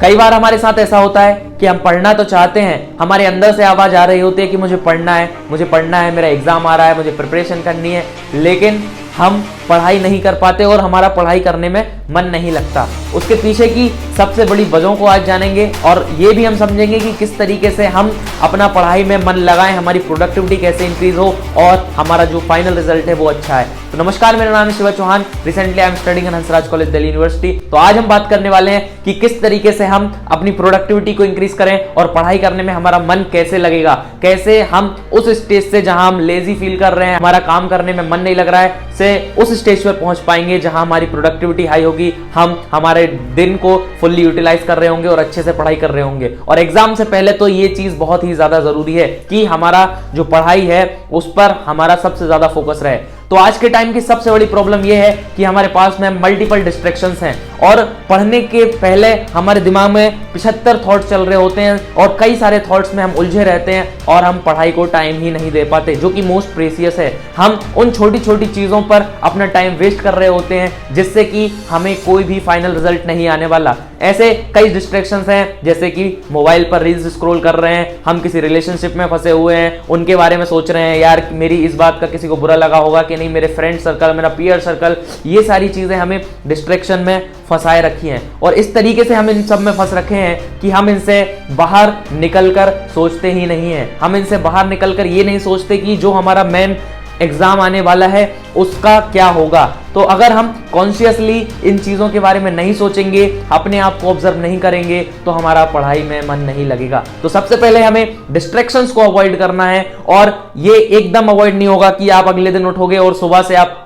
कई बार हमारे साथ ऐसा होता है कि हम पढ़ना तो चाहते हैं, हमारे अंदर से आवाज आ रही होती है कि मुझे पढ़ना है, मेरा एग्जाम आ रहा है, मुझे प्रिपरेशन करनी है, लेकिन हम पढ़ाई नहीं कर पाते और हमारा पढ़ाई करने में मन नहीं लगता। उसके पीछे की सबसे बड़ी वजहों को आज जानेंगे और ये भी हम समझेंगे कि किस तरीके से हम अपना पढ़ाई में मन लगाएं, हमारी प्रोडक्टिविटी कैसे इंक्रीज हो और हमारा जो फाइनल रिजल्ट है वो अच्छा है। तो नमस्कार, मेरा नाम है Shiva Chauhan. Recently I am studying in Hansraj college Delhi university. तो आज हम बात करने वाले हैं कि किस तरीके से हम अपनी प्रोडक्टिविटी को इंक्रीज करें और पढ़ाई करने में हमारा मन कैसे लगेगा, कैसे हम उस स्टेज से जहां हम लेजी फील कर रहे हैं, हमारा काम करने में मन नहीं लग रहा है, से उस स्टेज पर पहुंच पाएंगे जहां हमारी प्रोडक्टिविटी हाई होगी, हम हमारे दिन को फुल्ली यूटिलाइज कर रहे होंगे और अच्छे से पढ़ाई कर रहे होंगे। और एग्जाम से पहले तो ये चीज बहुत ही ज्यादा जरूरी है कि हमारा जो पढ़ाई है उस पर हमारा सबसे ज्यादा फोकस रहे। तो आज के टाइम की सबसे बड़ी प्रॉब्लम यह है कि हमारे पास में मल्टीपल डिस्ट्रैक्शंस हैं और पढ़ने के पहले हमारे दिमाग में 75 थॉट्स चल रहे होते हैं और कई सारे थॉट्स में हम उलझे रहते हैं और हम पढ़ाई को टाइम ही नहीं दे पाते, जो कि मोस्ट प्रेसियस है। हम उन छोटी छोटी चीजों पर अपना टाइम वेस्ट कर रहे होते हैं जिससे कि हमें कोई भी फाइनल रिजल्ट नहीं आने वाला। ऐसे कई डिस्ट्रैक्शंस हैं, जैसे कि मोबाइल पर रील्स स्क्रॉल कर रहे हैं, हम किसी रिलेशनशिप में फंसे हुए हैं, उनके बारे में सोच रहे हैं यार मेरी इस बात का किसी को बुरा लगा होगा कि नहीं, मेरे फ्रेंड सर्कल, मेरा पीयर सर्कल, ये सारी चीजें हमें डिस्ट्रैक्शन में फंसाए रखी हैं। और इस तरीके से हम इन सब में फंस रखे हैं कि हम इनसे बाहर निकलकर सोचते ही नहीं हैं। हम इनसे बाहर निकलकर ये नहीं सोचते कि जो हमारा मेन एग्जाम आने वाला है उसका क्या होगा। तो अगर हम कॉन्शियसली इन चीजों के बारे में नहीं सोचेंगे, अपने आप को ऑब्जर्व नहीं करेंगे, तो हमारा पढ़ाई में मन नहीं लगेगा। तो सबसे पहले हमें डिस्ट्रैक्शंस को अवॉइड करना है और ये एकदम अवॉइड नहीं होगा कि आप अगले दिन उठोगे और सुबह से आप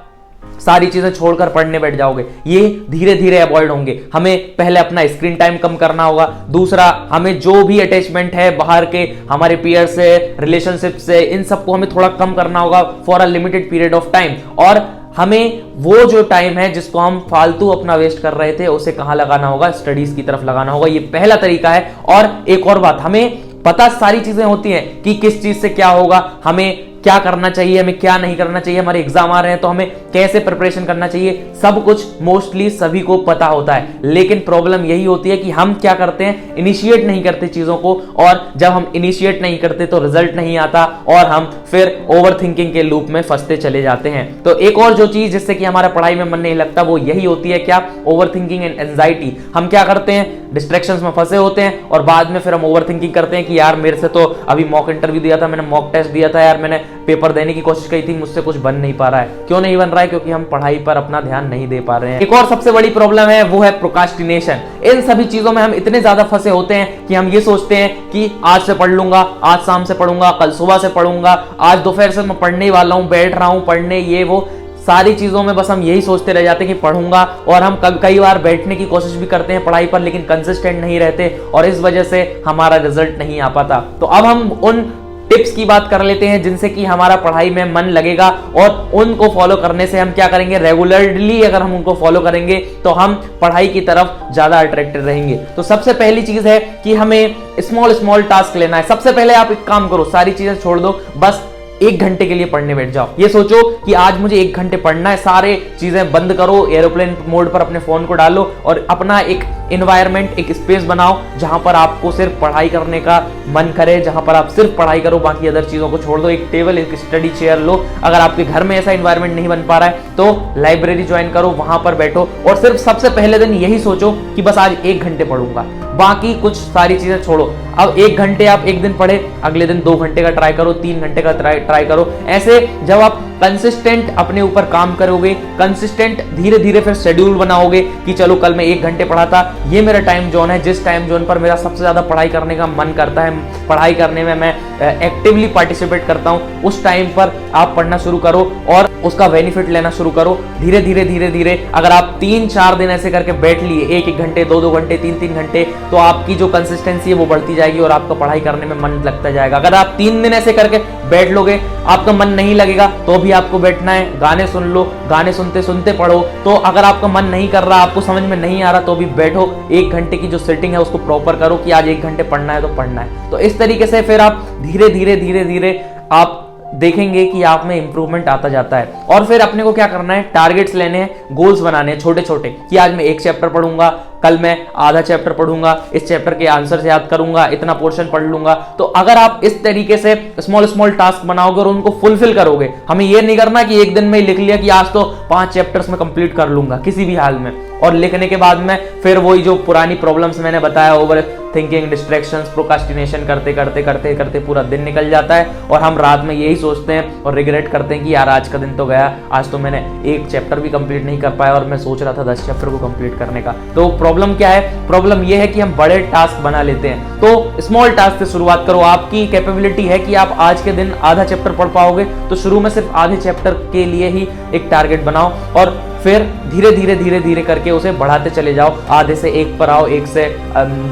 सारी चीजें छोड़कर पढ़ने बैठ जाओगे। ये धीरे धीरे अवॉइड होंगे। हमें पहले अपना स्क्रीन टाइम कम करना होगा। दूसरा, हमें जो भी अटैचमेंट है बाहर के, हमारे पीयर से, रिलेशनशिप से, इन सबको हमें थोड़ा कम करना होगा for a limited period of time. और हमें वो जो टाइम है जिसको हम फालतू अपना वेस्ट कर रहे थे उसे कहां लगाना होगा, स्टडीज की तरफ लगाना होगा। ये पहला तरीका है। और एक और बात, हमें पता सारी चीजें होती हैं कि किस चीज से क्या होगा, हमें क्या करना चाहिए, हमें क्या नहीं करना चाहिए, हमारे एग्जाम आ रहे हैं तो हमें कैसे प्रिपरेशन करना चाहिए, सब कुछ मोस्टली सभी को पता होता है। लेकिन प्रॉब्लम यही होती है कि हम क्या करते हैं, इनिशिएट नहीं करते चीजों को, और जब हम इनिशिएट नहीं करते तो रिजल्ट नहीं आता और हम फिर ओवर थिंकिंग के लूप में फंसते चले जाते हैं। तो एक और जो चीज जिससे कि हमारा पढ़ाई में मन नहीं लगता वो यही होती है, क्या, ओवर थिंकिंग एंड एंजाइटी। हम क्या करते हैं, डिस्ट्रैक्शंस में फंसे होते हैं और बाद में फिर हम ओवर थिंकिंग करते हैं कि यार मेरे से तो अभी मॉक इंटरव्यू दिया था, मैंने मॉक टेस्ट दिया था, यार मैंने पेपर देने की कोशिश की थी, मुझसे कुछ बन नहीं पा रहा है। क्यों नहीं बन रहा है? क्योंकि हम पढ़ाई पर अपना ध्यान नहीं दे पा रहे हैं। एक और सबसे बड़ी प्रॉब्लम है वो है प्रोक्रास्टिनेशन। इन सभी चीजों में हम इतने ज्यादा फंसे होते हैं कि हम ये सोचते हैं कि आज से पढ़ लूंगा, आज शाम से पढ़ूंगा, कल सुबह से पढ़ूंगा, आज दोपहर से मैं पढ़ने वाला हूं, बैठ रहा हूं पढ़ने, ये वो सारी चीजों में बस हम यही सोचते रह जाते हैं कि पढ़ूंगा। और हम कई बार बैठने की कोशिश भी करते हैं पढ़ाई पर, लेकिन कंसिस्टेंट नहीं रहते और इस वजह से हमारा रिजल्ट नहीं आ पाता। तो अब हम उन टिप्स की बात कर लेते हैं जिनसे कि हमारा पढ़ाई में मन लगेगा और उनको फॉलो करने से हम क्या करेंगे, रेगुलरली अगर हम उनको फॉलो करेंगे तो हम पढ़ाई की तरफ ज्यादा अट्रैक्टेड रहेंगे। तो सबसे पहली चीज है कि हमें स्मॉल स्मॉल टास्क लेना है। सबसे पहले आप एक काम करो, सारी चीजें छोड़ दो, बस 1 घंटे के लिए पढ़ने बैठ जाओ। ये सोचो कि आज मुझे 1 घंटे पढ़ना है, सारे चीजें बंद करो, एरोप्लेन मोड पर अपने फोन को डालो और अपना एक एनवायरनमेंट, एक स्पेस बनाओ जहां पर आपको सिर्फ पढ़ाई करने का मन करे, जहां पर आप सिर्फ पढ़ाई करो, बाकी अदर चीजों को छोड़ दो। एक टेबल, एक स्टडी चेयर लो। अगर आपके घर में ऐसा एनवायरनमेंट नहीं बन पा रहा है तो लाइब्रेरी ज्वाइन करो, वहां पर बैठो और सिर्फ सबसे पहले दिन यही सोचो कि बस आज 1 घंटे पढ़ूंगा, बाकी कुछ सारी चीजें छोड़ो। अब 1 घंटे आप एक दिन पढ़े, अगले दिन 2 घंटे का ट्राई करो, 3 घंटे का ट्राई करो। ऐसे जब आप कंसिस्टेंट अपने ऊपर काम करोगे, कंसिस्टेंट धीरे धीरे फिर शेड्यूल बनाओगे कि चलो कल मैं 1 घंटे पढ़ा था, ये मेरा टाइम जोन है, जिस टाइम जोन पर मेरा सबसे ज्यादा पढ़ाई करने का मन करता है, पढ़ाई करने में मैं एक्टिवली पार्टिसिपेट करता हूं, उस टाइम पर आप पढ़ना शुरू करो और उसका बेनिफिट लेना शुरू करो। धीरे धीरे धीरे धीरे अगर आप 3-4 दिन ऐसे करके बैठ लिए, 1-1 घंटे, 2-2 घंटे, 3-3 घंटे, तो आपकी जो कंसिस्टेंसी है वो बढ़ती जाएगी और आपका पढ़ाई करने में मन लगता जाएगा। अगर आप 3 दिन ऐसे करके बैठ लोगे, आपका मन नहीं लगेगा तो भी आपको बैठना है, गाने सुन लो, गाने सुनते सुनते पढ़ो। तो अगर आपका मन नहीं कर रहा, आपको समझ में नहीं आ रहा, तो भी बैठो, 1 घंटे की जो सेटिंग है उसको प्रॉपर करो कि आज 1 घंटे पढ़ना है तो पढ़ना है। तो इस तरीके से फिर आप धीरे धीरे धीरे धीरे आप देखेंगे कि आप में इंप्रूवमेंट आता जाता है। और फिर अपने को क्या करना है, टारगेट्स लेने हैं, गोल्स बनाने हैं छोटे छोटे, कि आज मैं 1 चैप्टर पढ़ूंगा, कल मैं आधा चैप्टर पढ़ूंगा, इस चैप्टर के आंसर याद करूंगा, इतना पोर्शन पढ़ लूंगा। तो अगर आप इस तरीके से स्मॉल स्मॉल टास्क बनाओगे और उनको फुलफिल करोगे, हमें यह नहीं करना कि एक दिन में लिख लिया कि आज तो 5 चैप्टर्स में कंप्लीट कर लूंगा किसी भी हाल में, और लिखने के बाद में फिर वही जो पुरानी प्रॉब्लम्स मैंने बताया, ओवर थिंकिंग, डिस्ट्रैक्शंस, प्रोकास्टिनेशन करते करते करते करते पूरा दिन निकल जाता है और हम रात में यही सोचते हैं और रिग्रेट करते हैं कि यार आज का दिन तो गया, आज तो मैंने 1 चैप्टर भी कंप्लीट नहीं कर पाया और मैं सोच रहा था 10 चैप्टर को कंप्लीट करने का। तो प्रॉब्लम क्या है, प्रॉब्लम यह है कि हम बड़े टास्क बना लेते हैं। तो स्मॉल टास्क से शुरुआत करो। आपकी कैपेबिलिटी है कि आप आज के दिन आधा चैप्टर पढ़ पाओगे, तो शुरू में सिर्फ आधे चैप्टर के लिए ही एक टारगेट बनाओ और फिर धीरे धीरे धीरे धीरे करके उसे बढ़ाते चले जाओ। आधे से 1 पर आओ, 1 से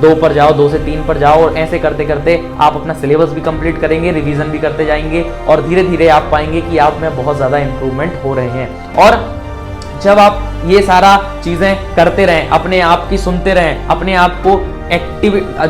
2 पर जाओ, 2 से 3 पर जाओ, और ऐसे करते करते आप अपना सिलेबस भी कंप्लीट करेंगे, रिवीजन भी करते जाएंगे और धीरे धीरे आप पाएंगे कि आप में बहुत ज्यादा इंप्रूवमेंट हो रहे हैं। और जब आप ये सारा चीजें करते रहें, अपने आप की सुनते रहें, अपने आप को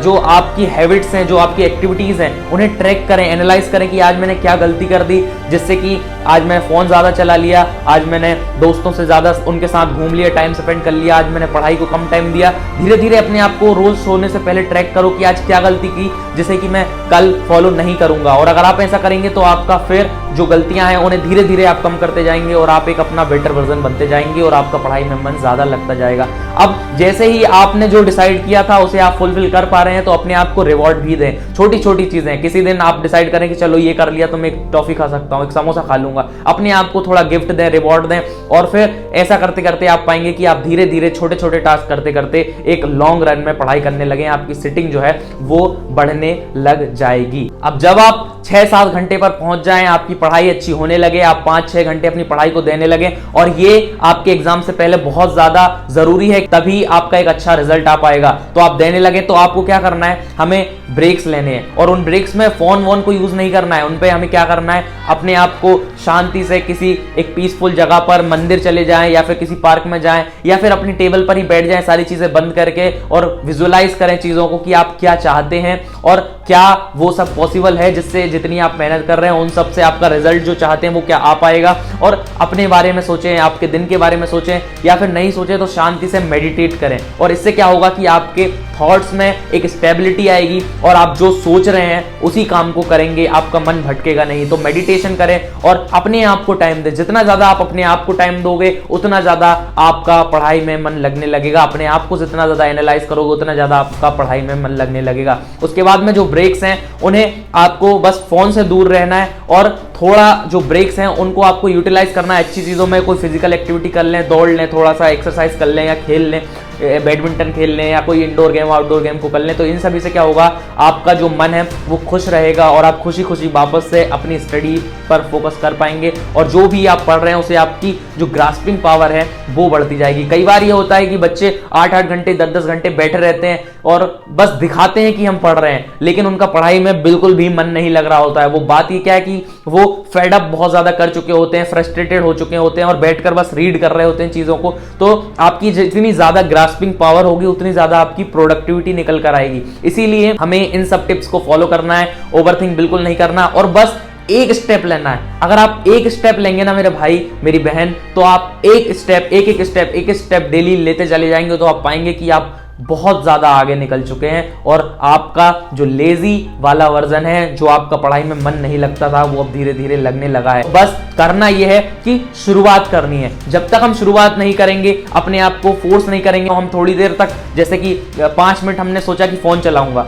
जो आपकी हैबिट्स हैं, जो आपकी एक्टिविटीज हैं, उन्हें ट्रैक करें, एनालाइज करें कि आज मैंने क्या गलती कर दी, जिससे कि आज मैं फोन ज्यादा चला लिया, आज मैंने दोस्तों से ज्यादा उनके साथ घूम लिया, टाइम स्पेंड कर लिया, आज मैंने पढ़ाई को कम टाइम दिया। धीरे धीरे अपने आप को रोज सोने से पहले ट्रैक करो कि आज क्या गलती की, जिसे कि मैं कल फॉलो नहीं करूंगा। और अगर आप ऐसा करेंगे तो आपका फिर जो गलतियां हैं उन्हें धीरे धीरे आप कम करते जाएंगे और आप एक अपना बेटर वर्जन बनते जाएंगे और आपका पढ़ाई में मन ज्यादा लगता जाएगा। अब जैसे ही आपने जो डिसाइड किया था उसे आप फुलफिल कर पा रहे हैं, तो अपने आप को रिवॉर्ड भी दें। छोटी छोटी चीजें, किसी दिन आप डिसाइड करें कि चलो ये कर लिया तो मैं एक टॉफी खा सकता हूं, एक समोसा खा लूंगा, अपने आप को थोड़ा गिफ्ट दें, रिवॉर्ड दें। और फिर ऐसा करते करते आप पाएंगे कि आप धीरे धीरे छोटे छोटे टास्क करते करते एक लॉन्ग रन में पढ़ाई करने लगे, आपकी सिटिंग जो है वो बढ़ने लग जाएगी। अब जब आप 6-7 घंटे पर पहुंच जाएं, आपकी पढ़ाई अच्छी होने लगे, आप 5-6 घंटे अपनी पढ़ाई को देने लगे, और ये आपके एग्जाम से पहले बहुत ज्यादा जरूरी है, तभी आपका एक अच्छा रिजल्ट आ पाएगा। तो आप देने लगे तो आपको क्या करना है, हमें ब्रेक्स लेने हैं, और उन ब्रेक्स में फोन वोन को यूज नहीं करना है। उन पे हमें क्या करना है, अपने आप को शांति से किसी एक पीसफुल जगह पर, मंदिर चले जाएं या फिर किसी पार्क में जाएं या फिर अपनी टेबल पर ही बैठ जाएं, सारी चीजें बंद करके, और विजुअलाइज करें चीजों को कि आप क्या चाहते हैं और क्या वो सब पॉसिबल है, जिससे जितनी आप मेहनत कर रहे हैं उन सब से आपका रिजल्ट जो चाहते हैं वो क्या आ पाएगा। और अपने बारे में सोचें, आपके दिन के बारे में सोचें, या फिर नहीं सोचें तो शांति से मेडिटेट करें। और इससे क्या होगा कि आपके थॉट्स में एक स्टेबिलिटी आएगी और आप जो सोच रहे हैं उसी काम को करेंगे, आपका मन भटकेगा नहीं। तो मेडिटेशन करें और अपने आप को टाइम दें। जितना ज्यादा आप अपने आप को टाइम दोगे उतना ज्यादा आपका पढ़ाई में मन लगने लगेगा। अपने आप को जितना ज्यादा एनालाइज करोगे उतना ज्यादा आपका पढ़ाई में मन लगने लगेगा। उसके बाद में जो ब्रेक्स हैं उन्हें आपको बस फोन से दूर रहना है, और थोड़ा जो ब्रेक्स हैं उनको आपको यूटिलाइज करना है अच्छी चीजों में। कोई फिजिकल एक्टिविटी कर लें, दौड़ लें, थोड़ा सा एक्सरसाइज कर लें, या खेल लें, बैडमिंटन खेल लें, या कोई इंडोर गेम आउटडोर गेम को कर लें। तो इन सभी से क्या होगा, आपका जो मन है वो खुश रहेगा और आप खुशी खुशी वापस से अपनी स्टडी पर फोकस कर पाएंगे, और जो भी आप पढ़ रहे हैं उसे आपकी जो ग्रास्पिंग पावर है वो बढ़ती जाएगी। कई बार ये होता है कि बच्चे 8-8 घंटे 10-10 घंटे बैठे रहते हैं और बस दिखाते हैं कि हम पढ़ रहे हैं, लेकिन उनका पढ़ाई में बिल्कुल भी मन नहीं लग रहा होता है। वो बात ये क्या है कि वो फेड अप बहुत ज्यादा कर चुके होते हैं, फ्रस्ट्रेटेड हो चुके होते हैं और बैठकर बस रीड कर रहे होते हैं चीजों को। तो आपकी जितनी ज्यादा ग्रास्पिंग पावर होगी उतनी ज्यादा आपकी प्रोडक्टिविटी निकल कर आएगी। इसीलिए हमें इन सब टिप्स को फॉलो करना है, ओवरथिंक बिल्कुल नहीं करना, और बस एक स्टेप लेना है। अगर आप एक स्टेप लेंगे ना मेरे भाई मेरी बहन, तो आप एक स्टेप डेली लेते चले जाएंगे, तो आप पाएंगे कि आप बहुत ज्यादा आगे निकल चुके हैं और आपका जो लेजी वाला वर्जन है, जो आपका पढ़ाई में मन नहीं लगता था, वो अब धीरे धीरे लगने लगा है। बस करना यह है कि शुरुआत करनी है। जब तक हम शुरुआत नहीं करेंगे, अपने आप को फोर्स नहीं करेंगे, हम थोड़ी देर तक, जैसे कि 5 मिनट हमने सोचा कि फोन चलाऊंगा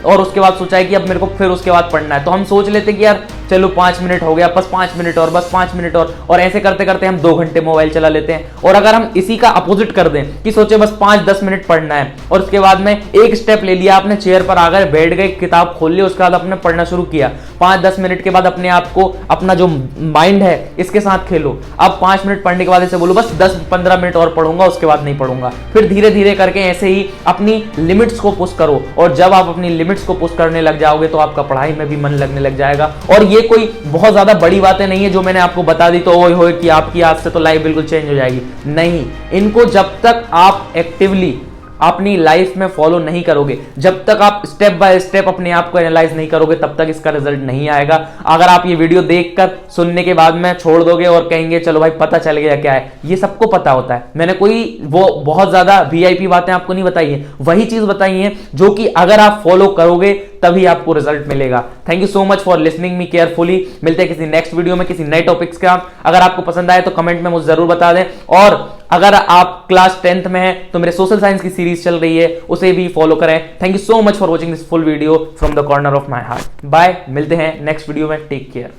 और उसके बाद सोचा है कि अब मेरे को फिर उसके बाद पढ़ना है, तो हम सोच लेते कि यार चलो 5 मिनट हो गया, बस 5 मिनट और, बस 5 मिनट और ऐसे करते करते हम 2 घंटे मोबाइल चला लेते हैं। और अगर हम इसी का अपोजिट कर दें कि सोचे बस 5-10 मिनट पढ़ना है, और उसके बाद में एक स्टेप ले लिया, आपने चेयर पर आ गए, बैठ गए, किताब खोल ली, उसके बाद आपने पढ़ना शुरू किया। 5-10 मिनट के बाद अपने आप को, अपना जो माइंड है इसके साथ खेलो। अब 5 मिनट पढ़ने के बाद ऐसे बोलो बस 10-15 मिनट और पढ़ूंगा, उसके बाद नहीं पढ़ूंगा। फिर धीरे धीरे करके ऐसे ही अपनी लिमिट्स को पुश करो, और जब आप अपनी लिमिट्स को पुश करने लग जाओगे तो आपका पढ़ाई में भी मन लगने लग जाएगा। और ये कोई बहुत ज्यादा बड़ी बातें नहीं है जो मैंने आपको बता दी तो ओए होए कि आपकी आज से तो लाइफ बिल्कुल चेंज हो जाएगी। नहीं, इनको जब तक आप एक्टिवली अपनी लाइफ में फॉलो नहीं करोगे, जब तक आप स्टेप बाय स्टेप अपने आप को एनालाइज नहीं करोगे, तब तक इसका रिजल्ट नहीं आएगा। अगर आप ये वीडियो देखकर सुनने के बाद में छोड़ दोगे और कहेंगे चलो भाई पता चल गया क्या है, ये सबको पता होता है। मैंने कोई वो बहुत ज्यादा वीआईपी बातें आपको नहीं बताई है, वही चीज बताई है जो कि अगर आप फॉलो करोगे तभी आपको रिजल्ट मिलेगा। Thank you so much for listening me carefully. मिलते हैं किसी नेक्स्ट वीडियो में किसी नए टॉपिक्स के साथ। अगर आपको पसंद आए तो कमेंट में मुझे जरूर बता दें, और अगर आप क्लास 10th में हैं तो मेरे सोशल साइंस की सीरीज चल रही है, उसे भी फॉलो करें। Thank you so much for watching this full video from the corner of my heart. Bye, मिलते हैं नेक्स्ट वीडियो में। Take care.